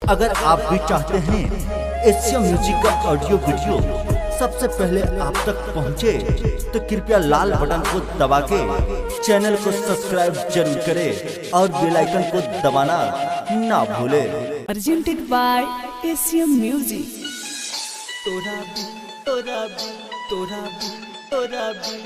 अगर आप भी चाहते हैं एशिया म्यूजिक का ऑडियो वीडियो सबसे पहले आप तक पहुंचे, तो कृपया लाल बटन को दबा के चैनल को सब्सक्राइब जरूर करें और बेल आइकन को दबाना ना भूले। Presented by Asia music. तोरा भी तोरा भी तोरा भी तोरा भी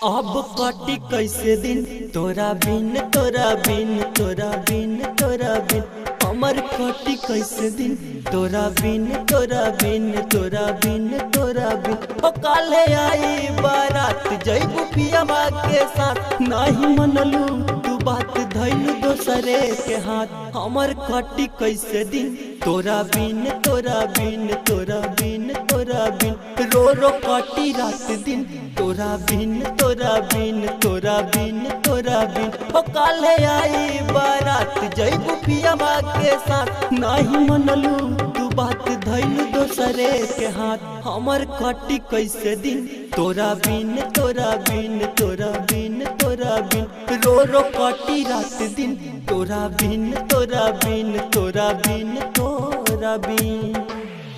अब कटी कैसे दिन तोरा बिन तोरा बिन तोरा बिन तोरा बिन हमर कटी कैसे दिन तोरा बिन तोरा बिन तोरा बिन तोरा बिन। ओ काले आई बारात जइबू पियावा के साथ, नहीं मनलू तू बात धइलू दोसरे के हाथ। हमर कटी कैसे दिन तोरा बिन तोरा बिन तोरा बिन तोरा बिन रो रो कटी रात दिन तोरा बिन तोरा बिन तोरा बिन तोरा बिन। ओ काले आई बारात जइबू पियावा के साथ, नहीं मनलू तू बात धइलू दोसरे के हाथ। हमर कटी कैसे दिन तोरा बिन तोरा बिन तोरा बिन तोरा बिन रो रो कटी रात दिन तोरा बिन तोरा बिन तोरा बिन तोरा बिन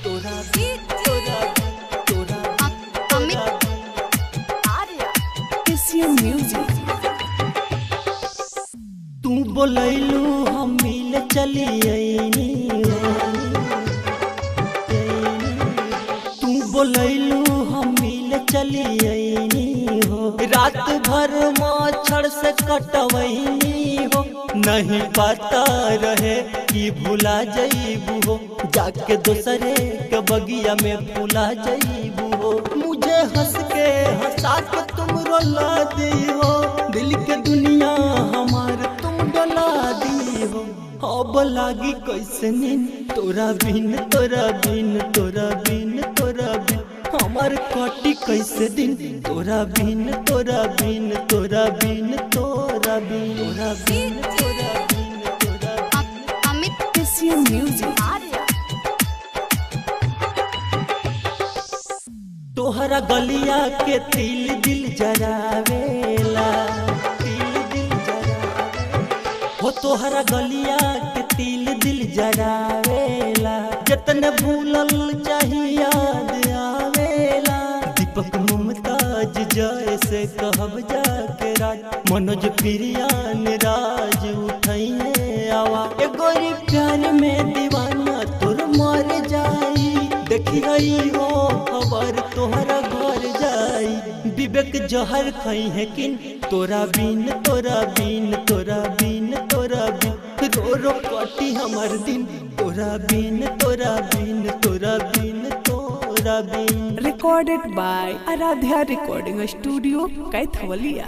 तोरा बिन तोरा तोरा एशिया म्यूजिक। तू बोलैलू हम मिल चली आईनी, तू बोलैलू हम मिल चली आईनी हो। रात भर मच्छर से कटवैनी हो, नहीं पता रहे कि भुला जइबू हो। जाके दूसरे के बगिया में भुला जइबू हो। मुझे हंस के हंसा के तुम रुला दी हो, दिल के दुनिया हमार तुम डोला दी हो। अब लागी कैसे नींद तोरा बिन तोरा बिन तोरा बिन तोरा बिन हमार कटी कैसे दिन तोरा बिन तोरा बिन तोरा बिन तोरा बिन तोरा बिन तोरा बिन तोरा अमित एशिया म्यूजिक। तोहरा गलिया के तिल दिल जरावेला, तिल दिल जरावेला हो। तोहरा गलिया के तिल दिल जरावेला, जतने भूलल चाहिए याद आवेला। दीपक मुमताज जैसे कहब जाके राज, मनोज प्रियान राज उठाइए आवा। ए गोरी प्यार में दीवाना तोर मर जाई, देखी रही हो खबर तोहरा घर जाई। विवेक जहर खाई है किन तोरा बिन तोरा बिन तोरा बिन तोरा बिन रो रो कटी हमर दिन तोरा बिन तोरा बिन तोरा बिन तोरा बिन। Recorded by Aaradhya recording studio Kaithwalia.